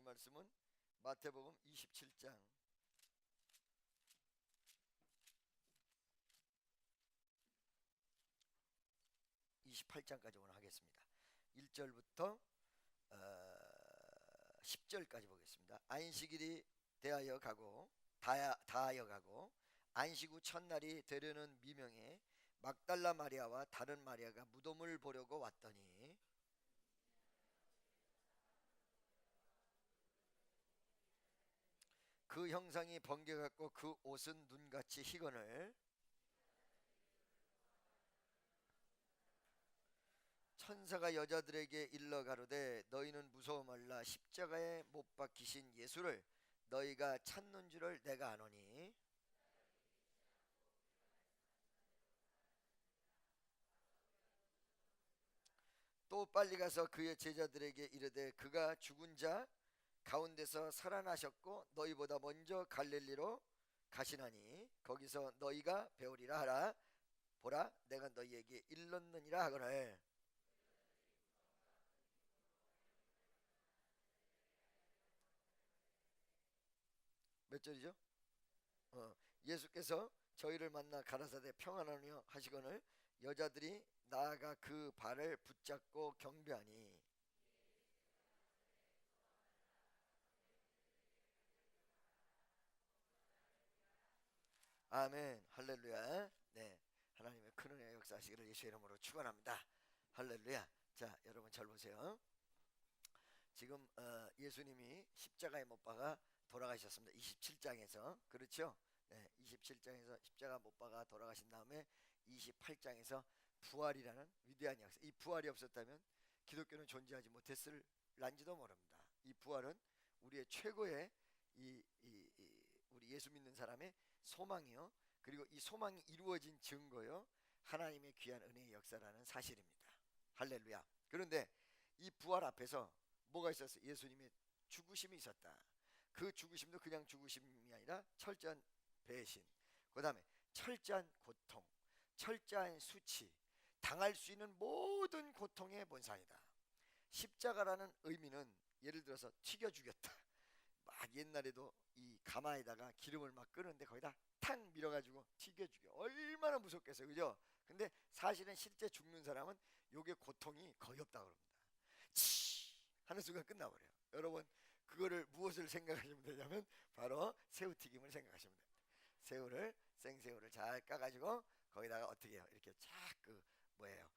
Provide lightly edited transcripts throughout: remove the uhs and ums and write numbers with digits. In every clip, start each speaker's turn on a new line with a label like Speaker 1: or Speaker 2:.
Speaker 1: 말씀은 마태복음 27장 28장까지 오늘 하겠습니다. 1절부터 10절까지 보겠습니다. 안식일이 대하여 가고 다하여 가고 안식 후 첫날이 되려는 미명에 막달라 마리아와 다른 마리아가 무덤을 보려고 왔더니 그 형상이 번개 같고 그 옷은 눈같이 희거늘 천사가 여자들에게 일러 가로되 너희는 무서워 말라. 십자가에 못 박히신 예수를 너희가 찾는 줄을 내가 아노니 또 빨리 가서 그의 제자들에게 이르되 그가 죽은 자 가운데서 살아나셨고 너희보다 먼저 갈릴리로 가시나니 거기서 너희가 배우리라 하라. 보라 내가 너희에게 일렀느니라 하거늘. 몇 절이죠? 예수께서 저희를 만나 가라사대 평안하며 하시거늘 여자들이 나아가 그 발을 붙잡고 경배하니 아멘 할렐루야. 네, 하나님의 큰 은혜와 역사하시기를 예수의 이름으로 축원합니다. 할렐루야. 자, 여러분 잘 보세요. 지금 예수님이 십자가에 못 박아 돌아가셨습니다. 27장에서 그렇죠? 네, 27장에서 십자가 못 박아 돌아가신 다음에 28장에서 부활이라는 위대한 역사. 이 부활이 없었다면 기독교는 존재하지 못했을란지도 모릅니다. 이 부활은 우리의 최고의 우리 예수 믿는 사람의 소망이요, 그리고 이 소망이 이루어진 증거요, 하나님의 귀한 은혜의 역사라는 사실입니다. 할렐루야. 그런데 이 부활 앞에서 뭐가 있었어요? 예수님의 죽으심이 있었다. 그 죽으심도 그냥 죽으심이 아니라 철저한 배신, 그 다음에 철저한 고통, 철저한 수치, 당할 수 있는 모든 고통의 본산이다. 십자가라는 의미는 예를 들어서 튀겨 죽였다. 막 옛날에도 이 가마에다가 기름을 막 끄는데 거기다 탁 밀어가지고 튀겨 죽여. 얼마나 무섭겠어요, 그죠? 근데 사실은 실제 죽는 사람은 요게 고통이 거의 없다고 그럽니다. 치 하는 순간 끝나버려요. 여러분 그거를 무엇을 생각하시면 되냐면 바로 새우튀김을 생각하시면 됩니다. 새우를 생새우를 잘 까가지고 거기다가 어떻게 해요? 이렇게 쫙 그 뭐예요?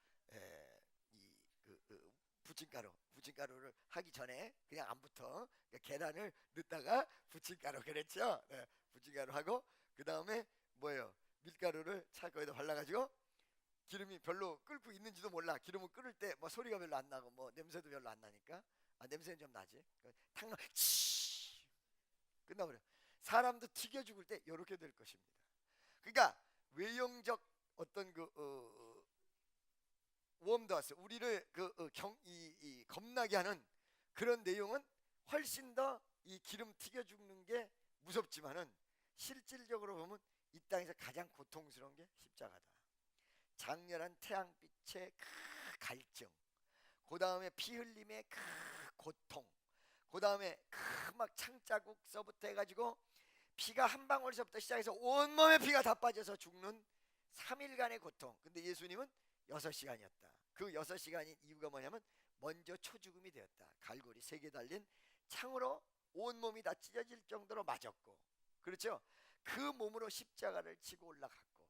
Speaker 1: 부침가루를 하기 전에 그냥 안 붙어. 그러니까 계란을 넣다가 부침가루 그랬죠? 네, 부침가루 하고 그 다음에 뭐예요? 밀가루를 차 거기다 발라가지고 기름이 별로 끓고 있는지도 몰라. 기름을 끓을 때 뭐 소리가 별로 안 나고 뭐 냄새도 별로 안 나니까. 냄새는 좀 나지. 탕 치 끝나버려. 사람도 튀겨 죽을 때 이렇게 될 것입니다. 그러니까 외형적 어떤 웜도 왔어요. 우리를 겁나게 하는 그런 내용은 훨씬 더 이 기름 튀겨 죽는 게 무섭지만은 실질적으로 보면 이 땅에서 가장 고통스러운 게 십자가다. 장렬한 태양빛의 그 갈증, 그 다음에 피 흘림의 그 고통, 그 다음에 그 막 창자국서부터 해가지고 피가 한 방울서부터 시작해서 온몸에 피가 다 빠져서 죽는 3일간의 고통. 근데 예수님은 6시간이었다. 그 6시간인 이유가 뭐냐면 먼저 초죽음이 되었다. 갈고리 3개 달린 창으로 온몸이 다 찢어질 정도로 맞았고, 그렇죠? 그 몸으로 십자가를 치고 올라갔고,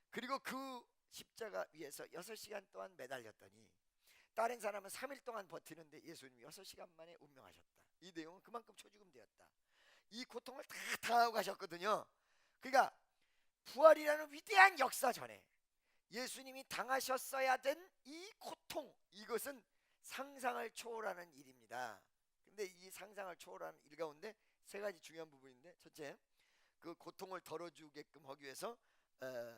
Speaker 1: 그리고 그 십자가 위에서 6시간 동안 매달렸더니 다른 사람은 3일 동안 버티는데 예수님이 6시간 만에 운명하셨다. 이 내용은 그만큼 초죽음 되었다. 이 고통을 다 당하고 가셨거든요. 그러니까 부활이라는 위대한 역사 전에 예수님이 당하셨어야 된 이 고통, 이것은 상상을 초월하는 일입니다. 근데 이 상상을 초월하는 일 가운데 3가지 중요한 부분인데, 첫째, 그 고통을 덜어주게끔 하기 위해서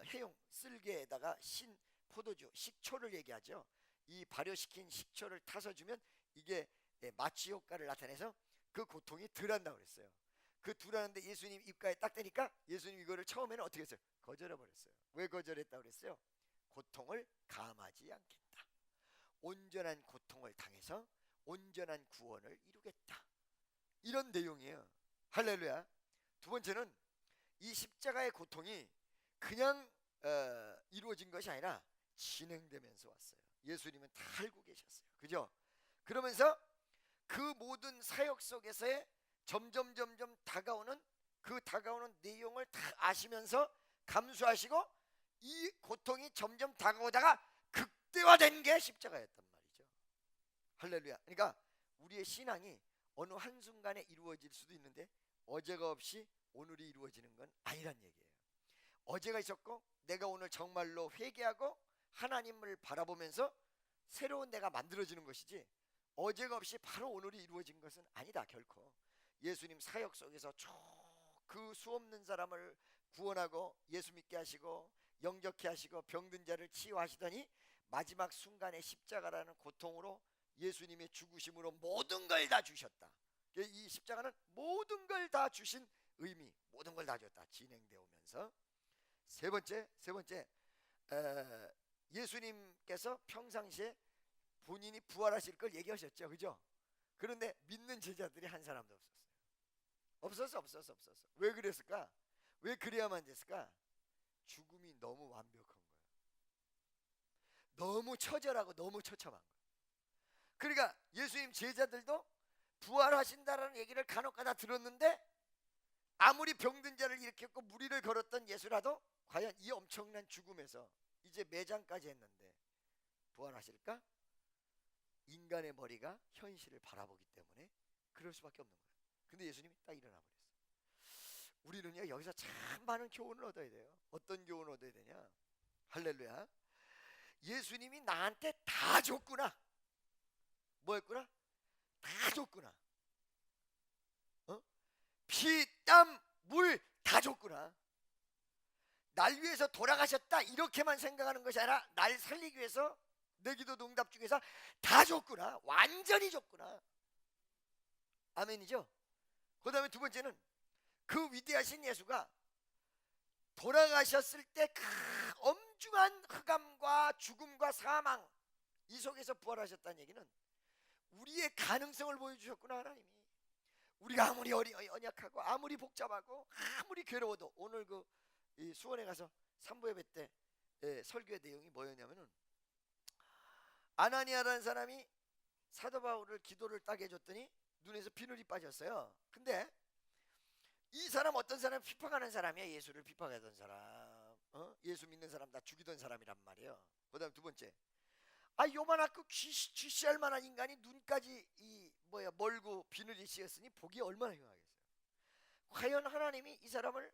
Speaker 1: 해용 쓸개에다가 신 포도주 식초를 얘기하죠. 이 발효시킨 식초를 타서 주면 이게 마취 효과를 나타내서 그 고통이 덜한다고 그랬어요. 그 덜하는데 예수님 입가에 딱 대니까 예수님 이거를 처음에는 어떻게 했어요? 거절해 버렸어요. 왜 거절했다고 그랬어요? 고통을 감하지 않겠다. 온전한 고통을 당해서 온전한 구원을 이루겠다. 이런 내용이에요. 할렐루야. 두 번째는 이 십자가의 고통이 그냥 이루어진 것이 아니라 진행되면서 왔어요. 예수님은 다 알고 계셨어요. 그죠? 그러면서 그 모든 사역 속에서의 점점 다가오는 그 다가오는 내용을 다 아시면서 감수하시고 이 고통이 점점 다가오다가 극대화된 게 십자가였단 말이죠. 할렐루야. 그러니까 우리의 신앙이 어느 한순간에 이루어질 수도 있는데 어제가 없이 오늘이 이루어지는 건 아니란 얘기예요. 어제가 있었고 내가 오늘 정말로 회개하고 하나님을 바라보면서 새로운 내가 만들어지는 것이지 어제가 없이 바로 오늘이 이루어진 것은 아니다. 결코. 예수님 사역 속에서 쭉 그 수없는 사람을 구원하고 예수 믿게 하시고 영접케 하시고 병든 자를 치유하시더니 마지막 순간에 십자가라는 고통으로 예수님의 죽으심으로 모든 걸 다 주셨다. 이 십자가는 모든 걸 다 주신 의미, 모든 걸 다 줬다. 진행되어 오면서 세 번째 예수님께서 평상시에 본인이 부활하실 걸 얘기하셨죠. 그죠? 그런데 믿는 제자들이 한 사람도 없었어요. 없었어. 왜 그랬을까? 왜 그래야만 됐을까? 죽음이 너무 완벽한 거예요. 너무 처절하고 너무 처참한 거예요. 그러니까 예수님 제자들도 부활하신다라는 얘기를 간혹가다 들었는데 아무리 병든 자를 일으켰고 무리를 걸었던 예수라도 과연 이 엄청난 죽음에서 이제 매장까지 했는데 부활하실까? 인간의 머리가 현실을 바라보기 때문에 그럴 수밖에 없는 거예요. 근데 예수님이 딱 일어나 버렸어요. 우리는요 여기서 참 많은 교훈을 얻어야 돼요. 어떤 교훈을 얻어야 되냐? 할렐루야. 예수님이 나한테 다 줬구나. 뭐 했구나? 다 줬구나. 피, 땀, 물 다 줬구나. 날 위해서 돌아가셨다 이렇게만 생각하는 것이 아니라 날 살리기 위해서 내 기도 응답 중에서 다 줬구나. 완전히 줬구나. 아멘이죠? 그 다음에 두 번째는 그 위대하신 예수가 돌아가셨을 때 그 엄중한 흑암과 죽음과 사망 이 속에서 부활하셨다는 얘기는 우리의 가능성을 보여주셨구나. 하나님이 우리가 아무리 연약하고 아무리 복잡하고 아무리 괴로워도 오늘 이 수원에 가서 산부 예배 때 설교의 내용이 뭐였냐면은 아나니아라는 사람이 사도 바울을 기도를 딱 해줬더니 눈에서 비늘이 빠졌어요. 근데 이 사람 어떤 사람 핍박하는 사람이야. 예수를 핍박하던 사람, 예수 믿는 사람 다 죽이던 사람이란 말이에요. 그 다음 두 번째, 요만하고 쥐씨할 만한 인간이 눈까지 멀고 비늘이 씌었으니 보기 얼마나 흉하겠어요. 과연 하나님이 이 사람을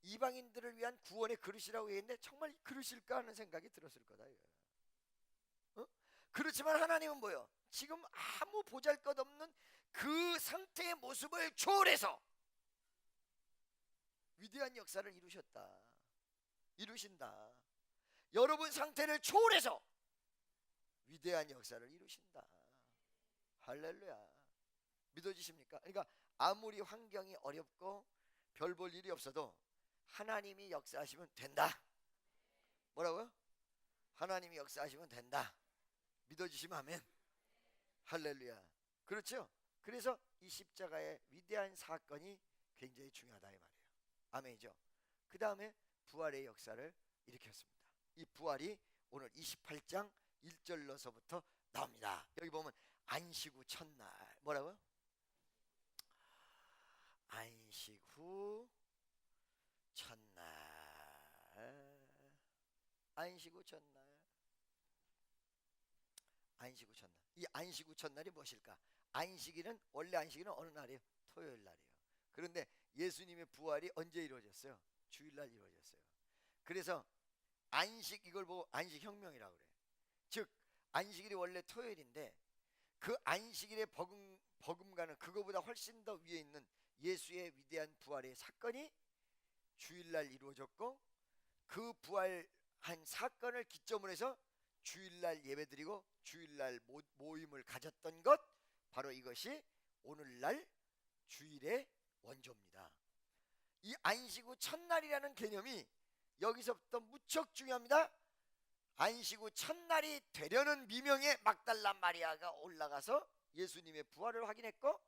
Speaker 1: 이방인들을 위한 구원의 그릇이라고 했는데 정말 그릇일까 하는 생각이 들었을 거다. 그렇지만 하나님은 뭐요? 지금 아무 보잘것없는 그 상태의 모습을 초월해서 위대한 역사를 이루신다. 여러분 상태를 초월해서 위대한 역사를 이루신다. 할렐루야. 믿어지십니까? 그러니까 아무리 환경이 어렵고 별 볼 일이 없어도 하나님이 역사하시면 된다. 뭐라고요? 하나님이 역사하시면 된다. 믿어지시면 아멘. 할렐루야. 그렇죠? 그래서 이 십자가의 위대한 사건이 굉장히 중요하다 이 말이에요. 아멘이죠? 그 다음에 부활의 역사를 일으켰습니다. 이 부활이 오늘 28장 1절로서부터 나옵니다. 여기 보면 안식 후 첫날 뭐라고요? 안식 후 첫날. 안식 후 첫날. 안식 후 첫날. 이 안식 후 첫날이 무엇일까? 안식일은 원래 안식일은 어느 날이에요? 토요일 날이에요. 그런데 예수님의 부활이 언제 이루어졌어요? 주일날 이루어졌어요. 그래서 안식 이걸 보고 안식혁명이라고 그래요. 즉 안식일이 원래 토요일인데 그 안식일의 버금가는 그거보다 훨씬 더 위에 있는 예수의 위대한 부활의 사건이 주일날 이루어졌고 그 부활한 사건을 기점으로 해서 주일날 예배드리고 주일날 모임을 가졌던 것 바로 이것이 오늘날 주일의 원조입니다. 이 안식 후 첫날이라는 개념이 여기서부터 무척 중요합니다. 안식 후 첫날이 되려는 미명의 막달라 마리아가 올라가서 예수님의 부활을 확인했고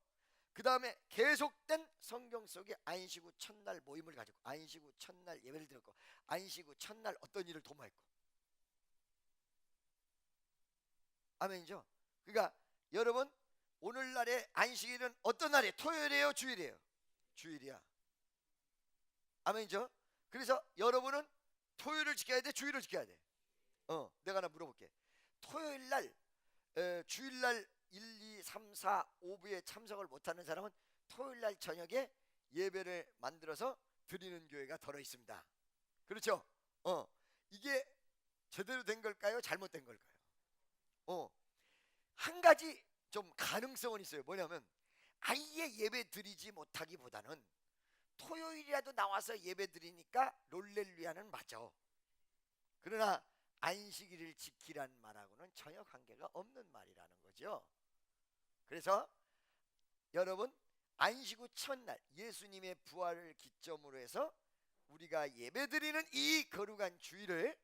Speaker 1: 그 다음에 계속된 성경 속에 안식 후 첫날 모임을 가지고 안식 후 첫날 예배를 드렸고 안식 후 첫날 어떤 일을 도모했고. 아멘이죠. 그러니까 여러분 오늘날의 안식일은 어떤 날이에요? 토요일이에요? 주일이에요? 주일이야. 아멘이죠. 그래서 여러분은 토요일을 지켜야 돼? 주일을 지켜야 돼? 내가 하나 물어볼게. 토요일날 주일날 1, 2, 3, 4, 5부에 참석을 못하는 사람은 토요일날 저녁에 예배를 만들어서 드리는 교회가 덜어 있습니다. 그렇죠? 이게 제대로 된 걸까요? 잘못된 걸까요? 한 가지 좀 가능성은 있어요. 뭐냐면 아예 예배 드리지 못하기보다는 토요일이라도 나와서 예배 드리니까 롤렐루야는 맞아. 그러나 안식일을 지키란 말하고는 전혀 관계가 없는 말이라는 거죠. 그래서 여러분 안식 후 첫날 예수님의 부활을 기점으로 해서 우리가 예배드리는 이 거룩한 주일을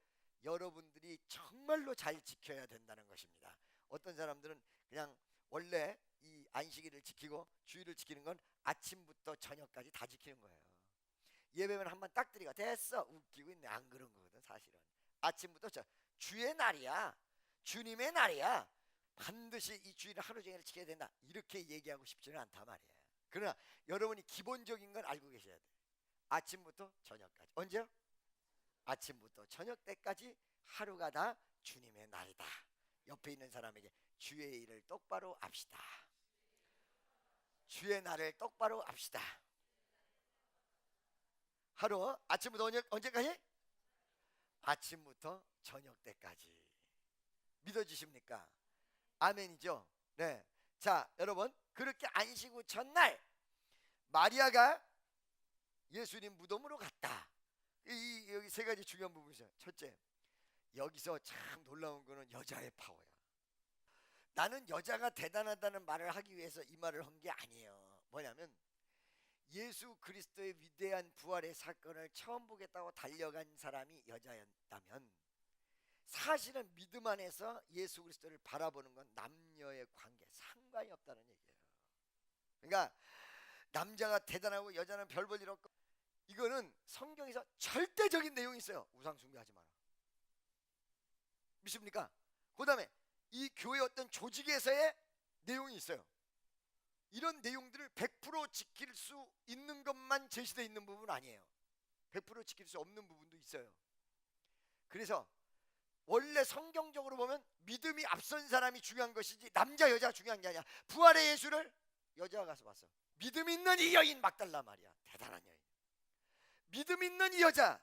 Speaker 1: 여러분들이 정말로 잘 지켜야 된다는 것입니다. 어떤 사람들은 그냥 원래 이 안식일을 지키고 주일을 지키는 건 아침부터 저녁까지 다 지키는 거예요. 예배만 한번 딱 드리고 됐어 웃기고 있네. 안 그런 거거든. 사실은 아침부터 주의 날이야, 주님의 날이야, 반드시 이 주일을 하루 종일 지켜야 된다 이렇게 얘기하고 싶지는 않단 말이에요. 그러나 여러분이 기본적인 건 알고 계셔야 돼요. 아침부터 저녁까지. 언제요? 아침부터 저녁 때까지 하루가 다 주님의 날이다. 옆에 있는 사람에게 주의 일을 똑바로 합시다. 주의 날을 똑바로 합시다. 하루 아침부터 언제까지? 아침부터 저녁 때까지. 믿어지십니까? 아멘이죠. 네. 자 여러분 그렇게 안식 후 첫날 마리아가 예수님 무덤으로 갔다. 여기 세 가지 중요한 부분이 있어요. 첫째, 여기서 참 놀라운 거는 여자의 파워야. 나는 여자가 대단하다는 말을 하기 위해서 이 말을 한 게 아니에요. 뭐냐면 예수 그리스도의 위대한 부활의 사건을 처음 보겠다고 달려간 사람이 여자였다면 사실은 믿음 안에서 예수 그리스도를 바라보는 건 남녀의 관계 상관이 없다는 얘기예요. 그러니까 남자가 대단하고 여자는 별 볼 일 없고 이거는 성경에서 절대적인 내용이 있어요. 우상 숭배하지 마라. 믿습니까? 그 다음에 이 교회 어떤 조직에서의 내용이 있어요. 이런 내용들을 100% 지킬 수 있는 것만 제시되어 있는 부분은 아니에요. 100% 지킬 수 없는 부분도 있어요. 그래서 원래 성경적으로 보면 믿음이 앞선 사람이 중요한 것이지 남자 여자가 중요한 게 아니야. 부활의 예수를 여자가 가서 봤어. 믿음 있는 이 여인 막달라 말이야. 대단한 여인. 믿음 있는 이 여자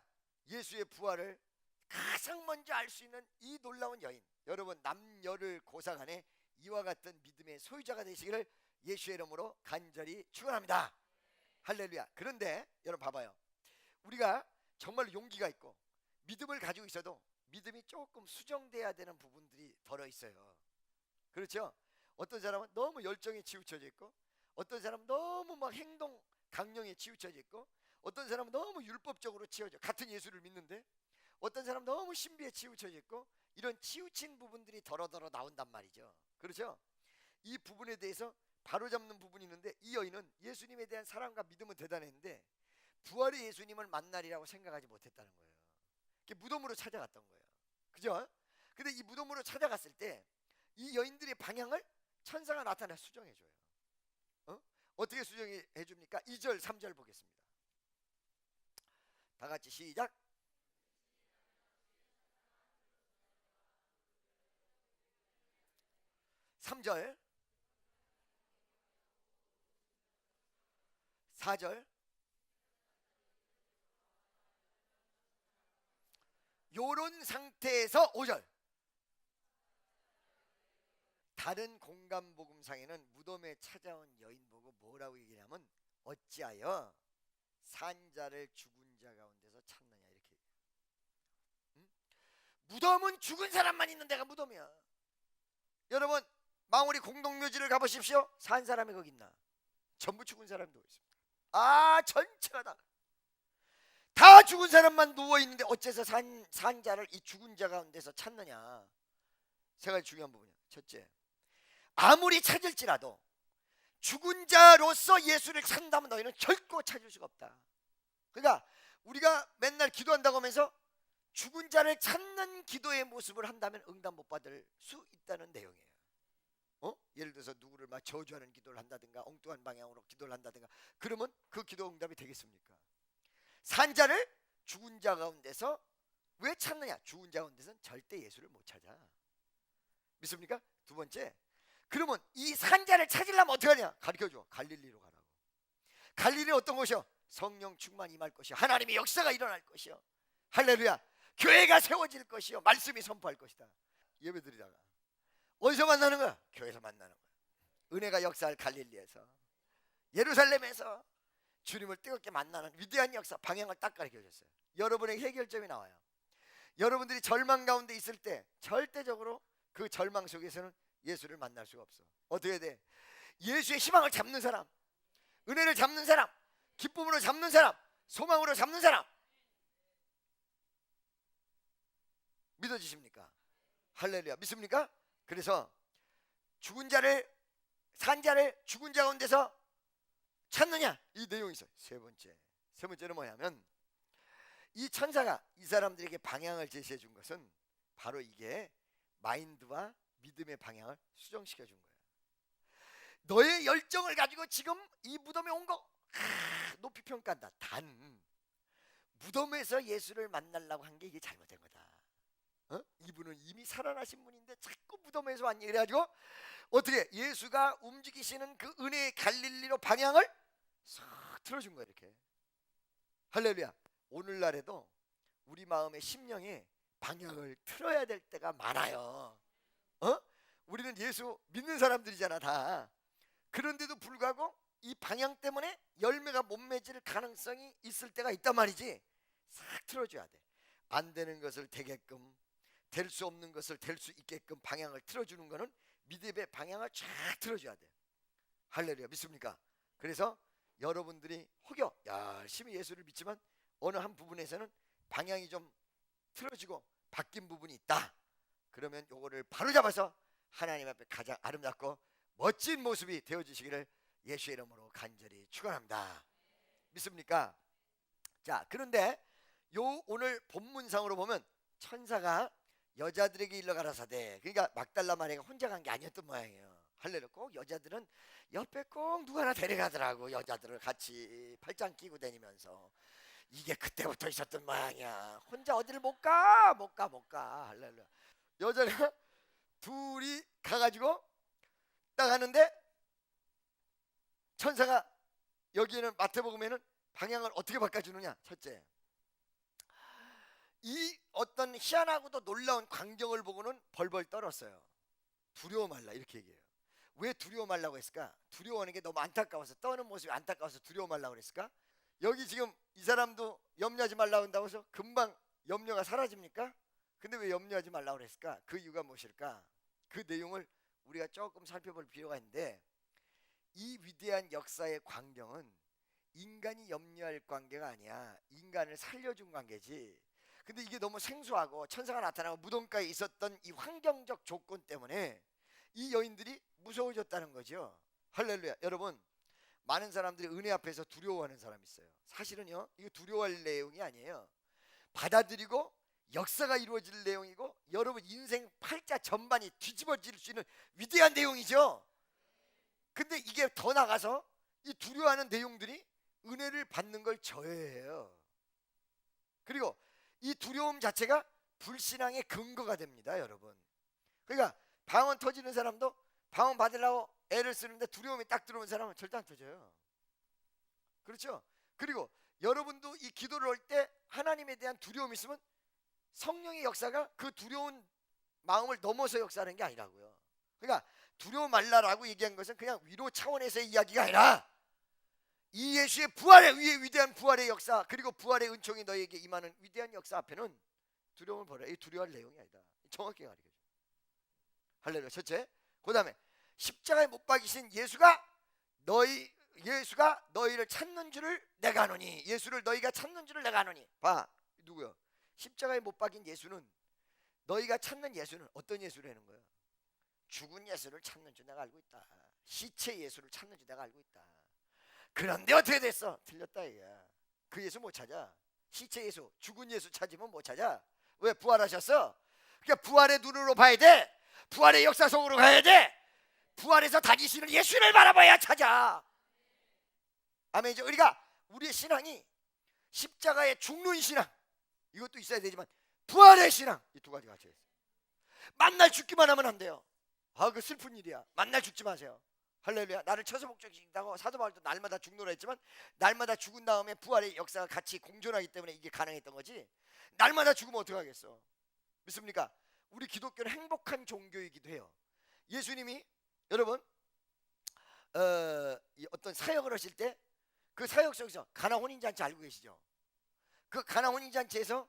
Speaker 1: 예수의 부활을 가장 먼저 알 수 있는 이 놀라운 여인. 여러분 남녀를 고사간에 이와 같은 믿음의 소유자가 되시기를 예수의 이름으로 간절히 축원합니다. 할렐루야. 그런데 여러분 봐봐요. 우리가 정말 용기가 있고 믿음을 가지고 있어도 믿음이 조금 수정돼야 되는 부분들이 덜어 있어요. 그렇죠? 어떤 사람은 너무 열정에 치우쳐져 있고 어떤 사람은 너무 막 행동 강령에 치우쳐져 있고 어떤 사람은 너무 율법적으로 치워져 같은 예수를 믿는데 어떤 사람은 너무 신비에 치우쳐져 있고 이런 치우친 부분들이 더러더러 나온단 말이죠. 그렇죠? 이 부분에 대해서 바로잡는 부분이 있는데 이 여인은 예수님에 대한 사랑과 믿음은 대단했는데 부활의 예수님을 만나리라고 생각하지 못했다는 거예요. 무덤으로 찾아갔던 거예요. 그죠? 근데 이 무덤으로 찾아갔을 때 이 여인들의 방향을 천사가 나타나 수정해줘요. 어떻게 수정해줍니까? 2절 3절 보겠습니다. 다 같이 시작. 3절 4절 요런 상태에서 5절 다른 공간 복음상에는 무덤에 찾아온 여인 보고 뭐라고 얘기하냐면 어찌하여 산자를 죽은 자 가운데서 찾느냐 이렇게. 무덤은 죽은 사람만 있는 데가 무덤이야. 여러분 망우리 공동묘지를 가보십시오. 산 사람이 거기 있나? 전부 죽은 사람이 누워있습니다. 전체가 다 죽은 사람만 누워있는데 어째서 산자를 이 죽은 자 가운데서 찾느냐. 세 가지 중요한 부분이야. 첫째, 아무리 찾을지라도 죽은 자로서 예수를 찾는다면 너희는 결코 찾을 수가 없다. 그러니까 우리가 맨날 기도한다고 하면서 죽은 자를 찾는 기도의 모습을 한다면 응답 못 받을 수 있다는 내용이에요. 예를 들어서 누구를 막 저주하는 기도를 한다든가 엉뚱한 방향으로 기도를 한다든가 그러면 그 기도 응답이 되겠습니까? 산 자를 죽은 자 가운데서 왜 찾느냐? 죽은 자 가운데서는 절대 예수를 못 찾아. 믿습니까? 두 번째, 그러면 이 산 자를 찾으려면 어떻게 하냐? 가르쳐줘. 갈릴리로 가라고. 갈릴리 어떤 곳이요? 성령 충만 임할 것이요, 하나님의 역사가 일어날 것이요, 할렐루야, 교회가 세워질 것이요, 말씀이 선포할 것이다. 예배드리다가 어디서 만나는 거야? 교회에서 만나는 거야. 은혜가 역사할 갈릴리에서, 예루살렘에서 주님을 뜨겁게 만나는 위대한 역사, 방향을 딱 가르쳐 줬어요. 여러분에게 해결점이 나와요. 여러분들이 절망 가운데 있을 때 절대적으로 그 절망 속에서는 예수를 만날 수가 없어. 어떻게 돼? 예수의 희망을 잡는 사람, 은혜를 잡는 사람, 기쁨으로 잡는 사람, 소망으로 잡는 사람. 믿어지십니까? 할렐루야. 믿습니까? 그래서 죽은 자를, 산 자를 죽은 자 가운데서 찾느냐, 이 내용이 있어요. 세 번째는 뭐냐면, 이 천사가 이 사람들에게 방향을 제시해 준 것은 바로 이게 마인드와 믿음의 방향을 수정시켜 준 거예요. 너의 열정을 가지고 지금 이 무덤에 온 거 높이 평가한다. 단 무덤에서 예수를 만나려고 한 게 이게 잘못된 거다. 이분은 이미 살아나신 분인데 자꾸 무덤에서 왔니? 그래가지고 어떻게 예수가 움직이시는 그 은혜의 갈릴리로 방향을 싹 틀어준 거예요. 이렇게. 할렐루야. 오늘날에도 우리 마음의 심령에 방향을 틀어야 될 때가 많아요. 우리는 예수 믿는 사람들이잖아 다. 그런데도 불구하고 이 방향 때문에 열매가 못 맺을 가능성이 있을 때가 있단 말이지. 싹 틀어줘야 돼. 안 되는 것을 되게끔, 될 수 없는 것을 될 수 있게끔 방향을 틀어주는 거는 믿음의 방향을 쫙 틀어줘야 돼. 할렐루야. 믿습니까? 그래서 여러분들이 혹여 열심히 예수를 믿지만 어느 한 부분에서는 방향이 좀 틀어지고 바뀐 부분이 있다. 그러면 요거를 바로 잡아서 하나님 앞에 가장 아름답고 멋진 모습이 되어주시기를 예수의 이름으로 간절히 축원합니다. 믿습니까? 자, 그런데 요 오늘 본문상으로 보면 천사가 여자들에게 일러 가라사대, 그러니까 막달라 마리아가 혼자 간 게 아니었던 모양이에요. 할렐루야. 꼭 여자들은 옆에 꼭 누구 하나 데려가더라고. 여자들을 같이 팔짱 끼고 다니면서. 이게 그때부터 있었던 모양이야. 혼자 어디를 못 가. 할렐루야. 여자가 둘이 가가지고 딱 하는데 천사가 여기에는 마태복음에는 방향을 어떻게 바꿔주느냐. 첫째, 이 어떤 희한하고도 놀라운 광경을 보고는 벌벌 떨었어요. 두려워 말라, 이렇게 얘기해요. 왜 두려워 말라고 했을까? 두려워하는 게 너무 안타까워서, 떠는 모습이 안타까워서 두려워 말라고 그랬을까? 여기 지금 이 사람도 염려하지 말라고 한다고 해서 금방 염려가 사라집니까? 근데 왜 염려하지 말라고 그랬을까? 그 이유가 무엇일까? 그 내용을 우리가 조금 살펴볼 필요가 있는데, 이 위대한 역사의 광경은 인간이 염려할 관계가 아니야. 인간을 살려준 관계지. 근데 이게 너무 생소하고 천사가 나타나고 무덤가에 있었던 이 환경적 조건 때문에 이 여인들이 무서워졌다는 거죠. 할렐루야. 여러분, 많은 사람들이 은혜 앞에서 두려워하는 사람이 있어요. 사실은요, 이거 두려워할 내용이 아니에요. 받아들이고 역사가 이루어질 내용이고 여러분 인생 팔자 전반이 뒤집어질 수 있는 위대한 내용이죠. 근데 이게 더 나가서 이 두려워하는 내용들이 은혜를 받는 걸 저해해요. 그리고 이 두려움 자체가 불신앙의 근거가 됩니다, 여러분. 그러니까 방언 터지는 사람도 방언 받으려고 애를 쓰는데 두려움이 딱 들어오는 사람은 절대 안 터져요. 그렇죠? 그리고 여러분도 이 기도를 할 때 하나님에 대한 두려움이 있으면 성령의 역사가 그 두려운 마음을 넘어서 역사하는 게 아니라고요. 그러니까 두려워 말라라고 얘기한 것은 그냥 위로 차원에서의 이야기가 아니라 이 예수의 부활의 위대한 부활의 역사, 그리고 부활의 은총이 너에게 임하는 위대한 역사 앞에는 두려움을 버려. 이 두려워할 내용이 아니다. 정확히 가르쳐줘. 할렐루야. 첫째. 그 다음에 십자가에 못 박이신 예수가 너희를 찾는 줄을 내가 아노니. 예수를 너희가 찾는 줄을 내가 아노니. 봐, 누구요? 십자가에 못 박인 예수는, 너희가 찾는 예수는 어떤 예수라는 거예요? 죽은 예수를 찾는 줄 내가 알고 있다. 시체 예수를 찾는 줄 내가 알고 있다. 그런데 어떻게 됐어? 틀렸다 이거야. 그 예수 못 찾아. 시체 예수, 죽은 예수 찾으면 못 찾아. 왜? 부활하셨어. 그러니까 부활의 눈으로 봐야 돼. 부활의 역사 속으로 가야 돼. 부활해서 다니시는 예수를 바라봐야 찾아. 아멘이죠. 우리가 우리의 신앙이 십자가에 죽는 신앙, 이것도 있어야 되지만 부활의 신앙, 이 두 가지 같이 있어요. 만날 죽기만 하면 안 돼요. 아, 그 슬픈 일이야. 만날 죽지 마세요. 할렐루야. 나를 쳐서 목적이다고 사도 바울도 날마다 죽노라 했지만 날마다 죽은 다음에 부활의 역사가 같이 공존하기 때문에 이게 가능했던 거지. 날마다 죽으면 어떡하겠어. 믿습니까? 우리 기독교는 행복한 종교이기도 해요. 예수님이 여러분 어떤 사역을 하실 때 그 사역 속에서 가나 혼인잔치 알고 계시죠? 그 가나 혼인잔치에서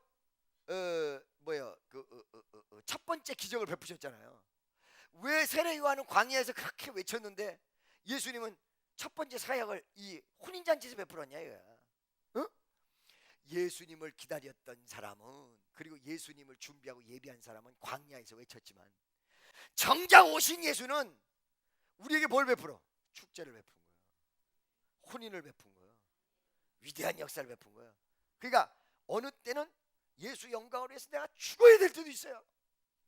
Speaker 1: 첫 번째 기적을 베푸셨잖아요. 왜 세례 요한은 광야에서 그렇게 외쳤는데 예수님은 첫 번째 사역을 이 혼인잔치에서 베풀었냐 이거야. 어? 예수님을 기다렸던 사람은, 그리고 예수님을 준비하고 예비한 사람은 광야에서 외쳤지만 정작 오신 예수는 우리에게 뭘 베풀어? 축제를 베푼 거야. 혼인을 베푼 거야. 위대한 역사를 베푼 거야. 그러니까 어느 때는 예수 영광을 위해서 내가 죽어야 될 때도 있어요.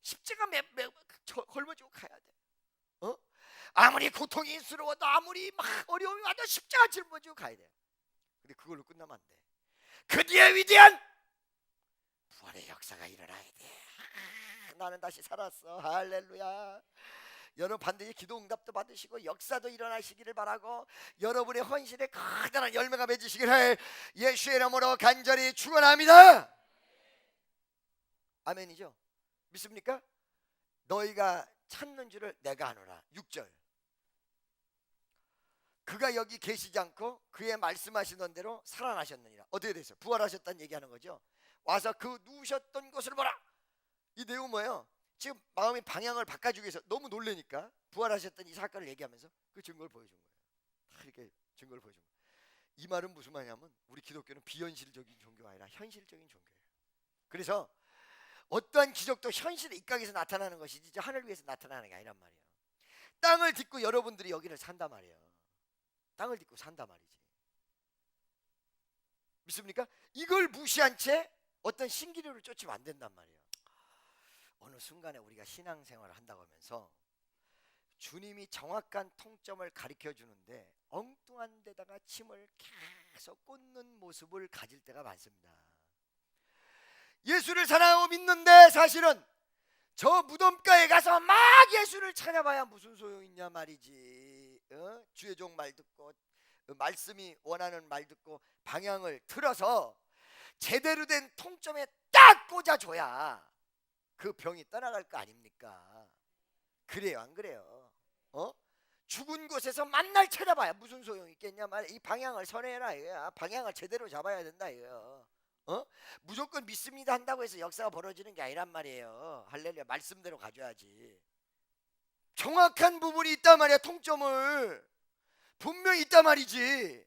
Speaker 1: 십자가 걸머지고 가야 돼. 아무리 고통이 있으러워도 아무리 막 어려움이 와도 십자가 짊어지고 가야 돼. 근데 그걸로 끝나면 안 돼. 그 뒤에 위대한 부활의 역사가 일어나야 돼. 나는 다시 살았어. 할렐루야. 여러분 반드시 기도 응답도 받으시고 역사도 일어나시기를 바라고 여러분의 헌신에 커다란 열매가 맺으시기를 예수의 이름으로 간절히 축원합니다. 아멘이죠. 믿습니까? 너희가 찾는 줄을 내가 아노라. 6절. 그가 여기 계시지 않고 그의 말씀하시던 대로 살아나셨느니라. 어떻게 됐어요? 부활하셨다는 얘기하는 거죠. 와서 그 누우셨던 곳을 보라. 이 내용은 뭐예요? 지금 마음의 방향을 바꿔주기 위해서 너무 놀래니까 부활하셨던 이 사건을 얘기하면서 그 증거를 보여준 거예요. 다 이렇게 증거를 보여준 거예요. 이 말은 무슨 말이냐면 우리 기독교는 비현실적인 종교가 아니라 현실적인 종교예요. 그래서 어떠한 기적도 현실의 입각에서 나타나는 것이지 하늘 위에서 나타나는 게 아니란 말이에요. 땅을 딛고 여러분들이 여기를 산단 말이에요. 땅을 딛고 산단 말이지. 믿습니까? 이걸 무시한 채 어떤 신기류를 쫓으면 안 된단 말이에요. 어느 순간에 우리가 신앙생활을 한다고 하면서 주님이 정확한 통점을 가르쳐 주는데 엉뚱한 데다가 침을 계속 꽂는 모습을 가질 때가 많습니다. 예수를 사랑하고 믿는데 사실은 저 무덤가에 가서 막 예수를 찾아봐야 무슨 소용 있냐 말이지. 주의 종 말 듣고 말씀이 원하는 말 듣고 방향을 틀어서 제대로 된 통점에 딱 꽂아줘야 그 병이 떠나갈 거 아닙니까? 그래요, 안 그래요? 죽은 곳에서 만날 찾아봐야 무슨 소용 있겠냐 말이야. 이 방향을 선회해라 이거야. 방향을 제대로 잡아야 된다 이거야. 무조건 믿습니다 한다고 해서 역사가 벌어지는 게 아니란 말이에요. 할렐루야. 말씀대로 가져야지. 정확한 부분이 있단 말이야. 통점을 분명히 있단 말이지.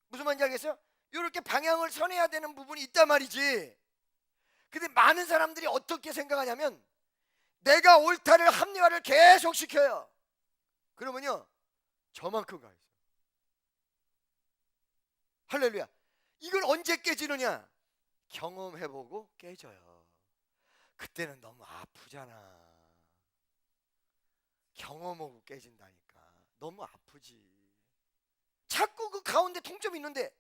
Speaker 1: 무슨 말인지 알겠어요? 이렇게 방향을 선해야 되는 부분이 있단 말이지. 근데 많은 사람들이 어떻게 생각하냐면 내가 옳다를 합리화를 계속 시켜요. 그러면요 저만큼 가 있어요. 할렐루야. 이걸 언제 깨지느냐? 경험해보고 깨져요. 그때는 너무 아프잖아. 경험하고 깨진다니까. 너무 아프지. 자꾸 그 가운데 통점이 있는데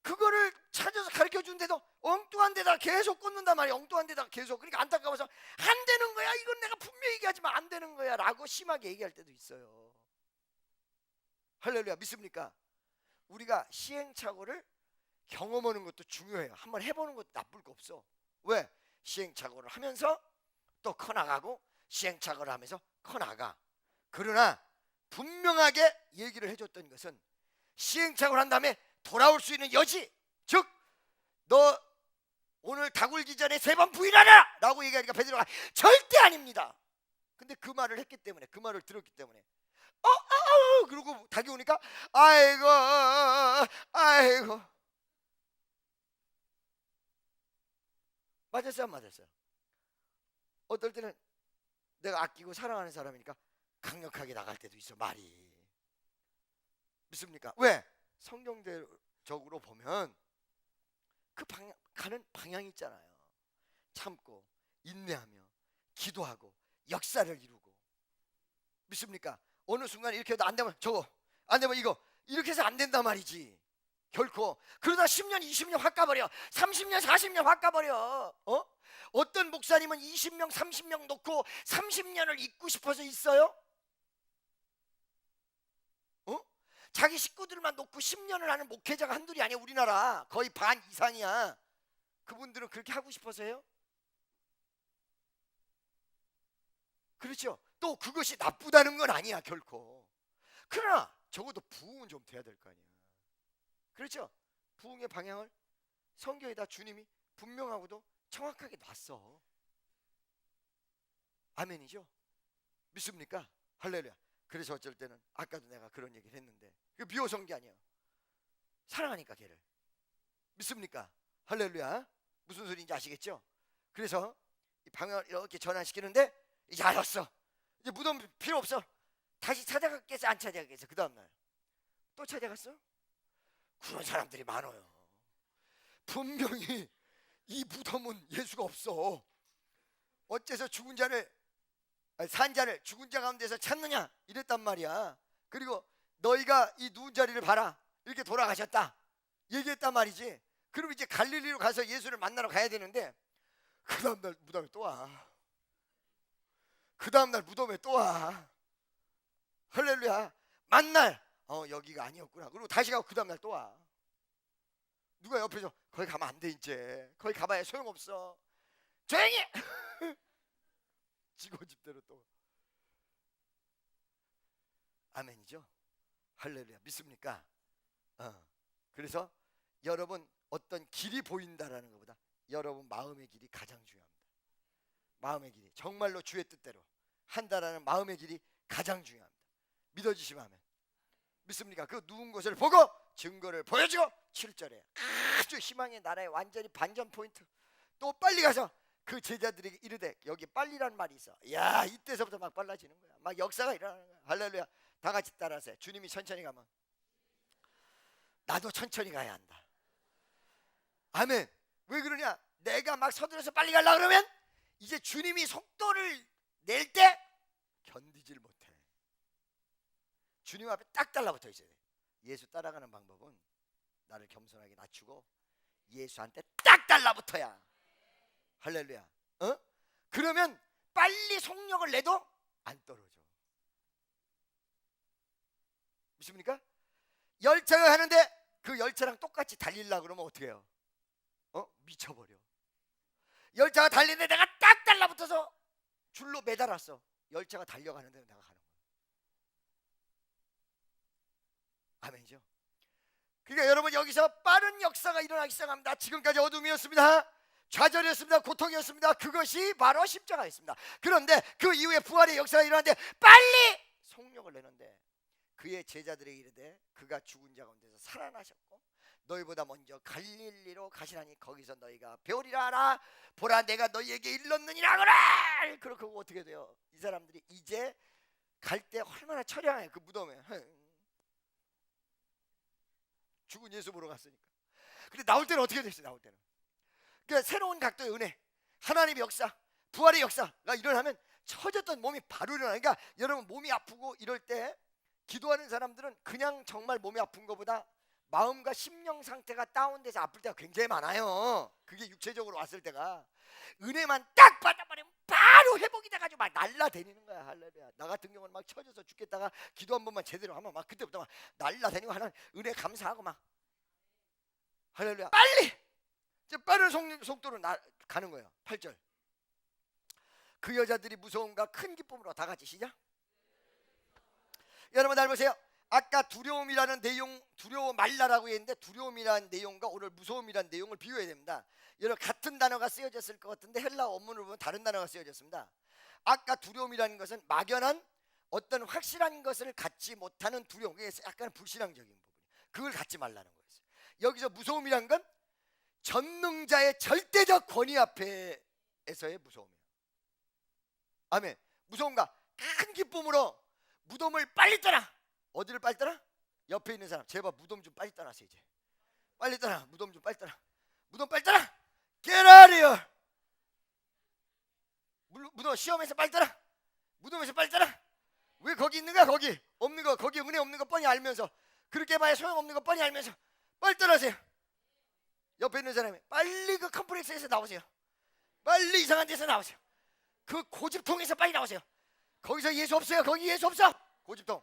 Speaker 1: 그거를 찾아서 가르쳐 주는데도 엉뚱한 데다 계속 꽂는단 말이야. 엉뚱한 데다 계속. 그러니까 안타까워서 안 되는 거야. 이건 내가 분명히 얘기하지만 안 되는 거야 라고 심하게 얘기할 때도 있어요. 할렐루야. 믿습니까? 우리가 시행착오를 경험하는 것도 중요해요. 한번 해보는 것도 나쁠 거 없어. 왜? 시행착오를 하면서 또 커나가고 시행착오를 하면서 커나가. 그러나 분명하게 얘기를 해줬던 것은 시행착오를 한 다음에 돌아올 수 있는 여지, 즉 너 오늘 닭 울기 전에 3번 부인하라 라고 얘기하니까 베드로가 절대 아닙니다. 근데 그 말을 했기 때문에, 그 말을 들었기 때문에 그러고 닭이 오니까 아이고 맞았어요 안 맞았어요? 어떨 때는 내가 아끼고 사랑하는 사람이니까 강력하게 나갈 때도 있어, 말이. 믿습니까? 왜? 성경적으로 보면 그 가는 방향이 있잖아요. 참고 인내하며 기도하고 역사를 이루고. 믿습니까? 어느 순간 이렇게 해도 안 되면 저거, 안 되면 이거, 이렇게 해서 안 된단 말이지. 결코. 그러다 10년 20년 확 가버려. 30년 40년 확 가버려. 어떤 목사님은 20명 30명 놓고 30년을 잇고 싶어서 있어요? 자기 식구들만 놓고 10년을 하는 목회자가 한둘이 아니야. 우리나라 거의 반 이상이야. 그분들은 그렇게 하고 싶어서 해요? 그렇죠. 또 그것이 나쁘다는 건 아니야, 결코. 그러나 적어도 부흥은 좀 돼야 될 거 아니야. 그렇죠. 부흥의 방향을 성경에다 주님이 분명하고도 정확하게 놨어. 아멘이죠. 믿습니까? 할렐루야. 그래서 어쩔 때는 아까도 내가 그런 얘기를 했는데 그 미워서인 게 아니야. 사랑하니까 걔를. 믿습니까? 할렐루야. 무슨 소리인지 아시겠죠? 그래서 이 방향을 이렇게 전환시키는데 이제 알았어. 이제 무덤 필요 없어. 다시 찾아갔겠어, 안 찾아갔겠어? 그 다음날 또 찾아갔어? 그런 사람들이 많아요. 분명히 이 무덤은 예수가 없어. 어째서 죽은 자를, 아니, 산 자를 죽은 자 가운데서 찾느냐 이랬단 말이야. 그리고 너희가 이 누운 자리를 봐라, 이렇게 돌아가셨다 얘기했단 말이지. 그럼 이제 갈릴리로 가서 예수를 만나러 가야 되는데 그 다음날 무덤에 또 와. 그 다음날 무덤에 또 와. 할렐루야. 만날 여기가 아니었구나. 그리고 다시 가고 그 다음날 또 와. 누가 옆에서 거기 가면 안 돼, 이제 거기 가봐야 소용없어, 조용히 지고 집대로 또. 아멘이죠. 할렐루야. 믿습니까? 그래서 여러분 어떤 길이 보인다라는 것보다 여러분 마음의 길이 가장 중요합니다. 마음의 길이 정말로 주의 뜻대로 한다라는 마음의 길이 가장 중요합니다. 믿어주시면 아멘. 믿습니까? 그 누운 것을 보고 증거를 보여주고 7절에 아주 희망의 나라에 완전히 반전 포인트. 또 빨리 가서 그 제자들에게 이르되, 여기 빨리란 말이 있어. 야, 이때서부터 막 빨라지는 거야. 막 역사가 일어나는 거야. 할렐루야. 다 같이 따라하세요. 주님이 천천히 가면 나도 천천히 가야 한다. 아멘. 왜 그러냐? 내가 막 서둘러서 빨리 가려고 그러면 이제 주님이 속도를 낼 때 견디질 못해. 주님 앞에 딱 달라붙어 있어야 돼. 예수 따라가는 방법은 나를 겸손하게 낮추고 예수한테 딱 달라붙어야. 할렐루야. 그러면 빨리 속력을 내도 안 떨어져. 믿습니까? 열차가 가는데 그 열차랑 똑같이 달리려고 그러면 어떻게 해요? 미쳐버려. 열차가 달리는데 내가 딱 달라붙어서 줄로 매달았어. 열차가 달려가는데 내가 가는 거야. 아멘이죠. 그러니까 여러분, 여기서 빠른 역사가 일어나기 시작합니다. 지금까지 어둠이었습니다. 좌절이었습니다. 고통이었습니다. 그것이 바로 십자가였습니다. 그런데 그 이후에 부활의 역사가 일어나는데 빨리 속력을 내는데 그의 제자들에게 이르되, 그가 죽은 자 가운데서 살아나셨고 너희보다 먼저 갈릴리로 가시나니 거기서 너희가 배우리라 하라. 보라, 내가 너희에게 일렀느니라 그래. 그렇게 어떻게 돼요? 이 사람들이 이제 갈 때 얼마나 처량해. 그 무덤에 죽은 예수 보러 갔으니까. 근데 나올 때는 어떻게 됐어요? 나올 때는 그러니까 새로운 각도의 은혜, 하나님의 역사, 부활의 역사가 일어나면 처졌던 몸이 바로 일어나니까. 그러니까 여러분, 몸이 아프고 이럴 때 기도하는 사람들은 그냥 정말 몸이 아픈 것보다 마음과 심령 상태가 다운돼서 아플 때가 굉장히 많아요. 그게 육체적으로 왔을 때가. 은혜만 딱 받아버리면 바로 회복이 돼가지고 막 날라다니는 거야. 할렐루야. 나 같은 경우는 막 처져서 죽겠다가 기도 한 번만 제대로 하면 막 그때부터 막 날라다니고 하는 은혜 감사하고 막. 할렐루야. 빨리 이제 빠른 속도로 가는 거예요. 8절. 그 여자들이 무서움과 큰 기쁨으로. 다 같이 시작. 여러분 잘 보세요. 아까 두려움이라는 내용, 두려워 말라라고 했는데 두려움이라는 내용과 오늘 무서움이라는 내용을 비교해야 됩니다. 여러분, 같은 단어가 쓰여졌을 것 같은데 헬라어 원문을 보면 다른 단어가 쓰여졌습니다. 아까 두려움이라는 것은 막연한 어떤 확실한 것을 갖지 못하는 두려움, 그게 약간 불신앙적인 부분, 그걸 갖지 말라는 거였어요. 여기서 무서움이란 건 전능자의 절대적 권위 앞에서의 무서움이에요. 아멘. 무서움과 큰 기쁨으로 무덤을 빨리 떠나. 어디를 빨리 떠나? 옆에 있는 사람, 제발 무덤 좀 빨리 떠나세요. 이제 빨리 떠나. 무덤 좀 빨리 떠나. 무덤 빨리 떠나. Get out of here. 무덤 시험에서 빨리 떠나. 무덤에서 빨리 떠나. 왜 거기 있는가? 거기 없는 거, 거기 은혜 없는 거 뻔히 알면서, 그렇게 봐야 소용없는 거 뻔히 알면서 빨리 떠나세요. 옆에 있는 사람이 빨리 그 컴플렉스에서 나오세요. 빨리 이상한 데서 나오세요. 그 고집통에서 빨리 나오세요. 거기서 예수 없어요. 거기 예수 없어. 고집통.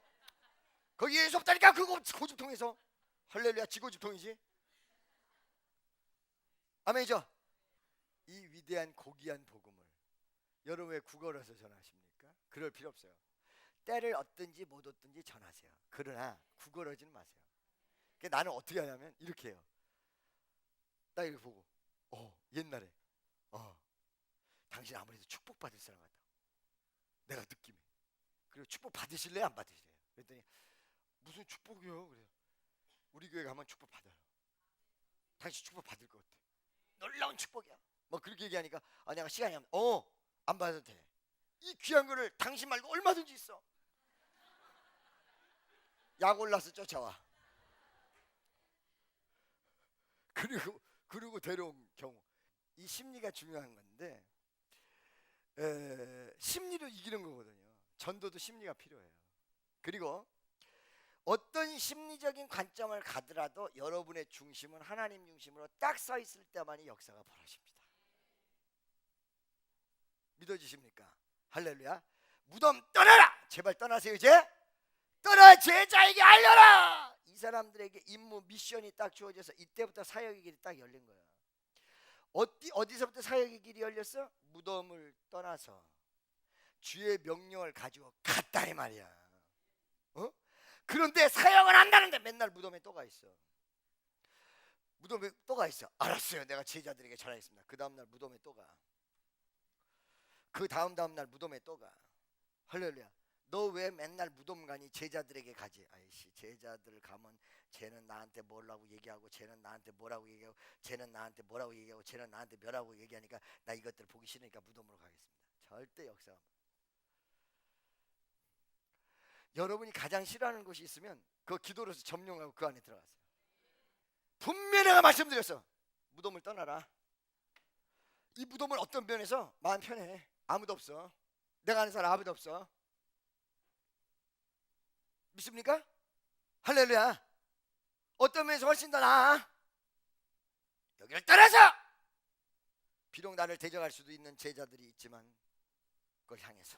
Speaker 1: 거기 예수 없다니까. 그 고집통에서. 할렐루야. 지고집통이지. 아멘이죠. 이 위대한 고귀한 복음을 여러분 왜 구걸해서 전하십니까? 그럴 필요 없어요. 때를 얻든지 못 얻든지 전하세요. 그러나 구걸하지는 마세요. 그러니까 나는 어떻게 하냐면 이렇게 해요. 딱 이렇게 보고 옛날에 당신 아무래도 축복받을 사람 같다. 내가 느낌이. 그리고 축복 받으실래요? 안 받으실래요? 그랬더니 무슨 축복이요? 그래요. 우리 교회 가면 축복 받아요. 당신 축복 받을 것 같아. 놀라운 축복이야. 뭐 그렇게 얘기하니까 내가 시간이 안 받아도 돼. 이 귀한 거를 당신 말고 얼마든지 있어. 약 올라서 쫓아와. 그리고 데려온 경우. 이 심리가 중요한 건데 심리로 이기는 거거든요. 전도도 심리가 필요해요. 그리고 어떤 심리적인 관점을 가더라도 여러분의 중심은 하나님 중심으로 딱 서 있을 때만이 역사가 벌어집니다. 믿어지십니까? 할렐루야. 무덤 떠나라. 제발 떠나세요. 이제 떠나 제자에게 알려라. 이 사람들에게 임무 미션이 딱 주어져서 이때부터 사역의 길이 딱 열린 거야. 어디서부터 사역의 길이 열렸어? 무덤을 떠나서 주의 명령을 가지고 갔다 이 말이야. 그런데 사역을 한다는데 맨날 무덤에 또 가 있어. 무덤에 또 가 있어. 알았어요. 내가 제자들에게 전하겠습니다. 그 다음날 무덤에 또 가. 그 다음날 무덤에 또 가. 할렐루야. 너 왜 맨날 무덤 가니? 제자들에게 가지. 아이씨, 제자들 가면 쟤는 나한테 뭐라고 얘기하고, 쟤는 나한테 뭐라고 얘기하고, 쟤는 나한테 뭐라고 얘기하고, 쟤는 나한테 뭐라고 얘기하니까 나 이것들 보기 싫으니까 무덤으로 가겠습니다. 절대 역사. 여러분이 가장 싫어하는 곳이 있으면 그 기도로서 점령하고 그 안에 들어가세요. 분명히 내가 말씀드렸어. 무덤을 떠나라. 이 무덤을 어떤 면에서 마음 편해. 아무도 없어. 내가 아는 사람 아무도 없어. 믿습니까? 할렐루야. 어떤 면에서 훨씬 더 나아. 여기를 떠나서 비록 나를 대적할 수도 있는 제자들이 있지만 그걸 향해서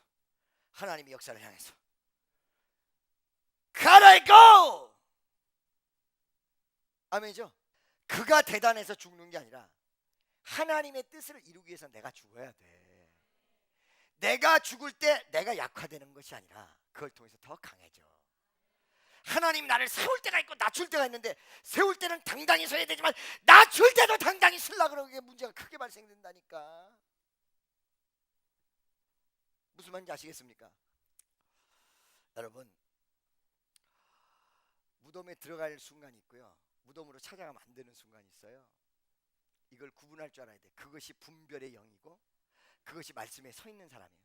Speaker 1: 하나님의 역사를 향해서 가라 있고. 아멘이죠. 그가 대단해서 죽는 게 아니라 하나님의 뜻을 이루기 위해서 내가 죽어야 돼. 내가 죽을 때 내가 약화되는 것이 아니라 그걸 통해서 더 강해져. 하나님이 나를 세울 때가 있고 낮출 때가 있는데, 세울 때는 당당히 서야 되지만 낮출 때도 당당히 서려고 그러는 게 문제가 크게 발생된다니까. 무슨 말인지 아시겠습니까? 여러분, 무덤에 들어갈 순간이 있고요, 무덤으로 찾아가면 안 되는 순간이 있어요. 이걸 구분할 줄 알아야 돼. 그것이 분별의 영이고 그것이 말씀에 서 있는 사람이에요.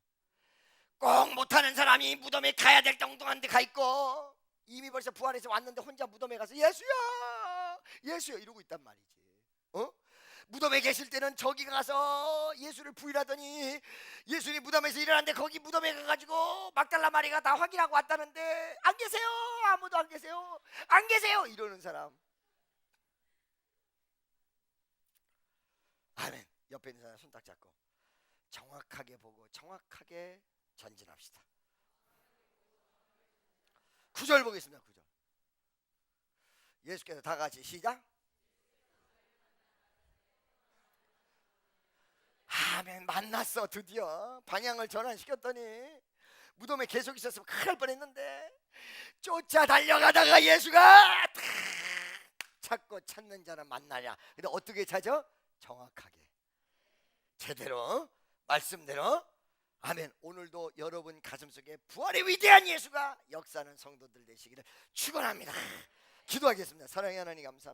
Speaker 1: 꼭 못하는 사람이 무덤에 가야 될 정도한데 가 있고 이미 벌써 부활해서 왔는데 혼자 무덤에 가서 예수야 예수야 이러고 있단 말이지. 무덤에 계실 때는 저기 가서 예수를 부인하더니 예수님 무덤에서 일어났는데 거기 무덤에 가가지고 막달라 마리가 다 확인하고 왔다는데 안 계세요. 아무도 안 계세요. 안 계세요. 이러는 사람. 아멘. 옆에 있는 사람 손 딱 잡고 정확하게 보고 정확하게 전진합시다. 9절 보겠습니다. 9절. 예수께서 다 같이 시작. 아멘. 만났어. 드디어 방향을 전환시켰더니 무덤에 계속 있었으면 큰일 날 뻔했는데 쫓아 달려가다가 예수가 탁 찾고 찾는 자는 만나냐. 근데 어떻게 찾아? 정확하게 제대로 말씀대로. 아멘. 오늘도 여러분 가슴속에 부활의 위대한 예수가 역사하는 성도들 되시기를 축원합니다. 기도하겠습니다. 사랑의 하나님 감사합니다.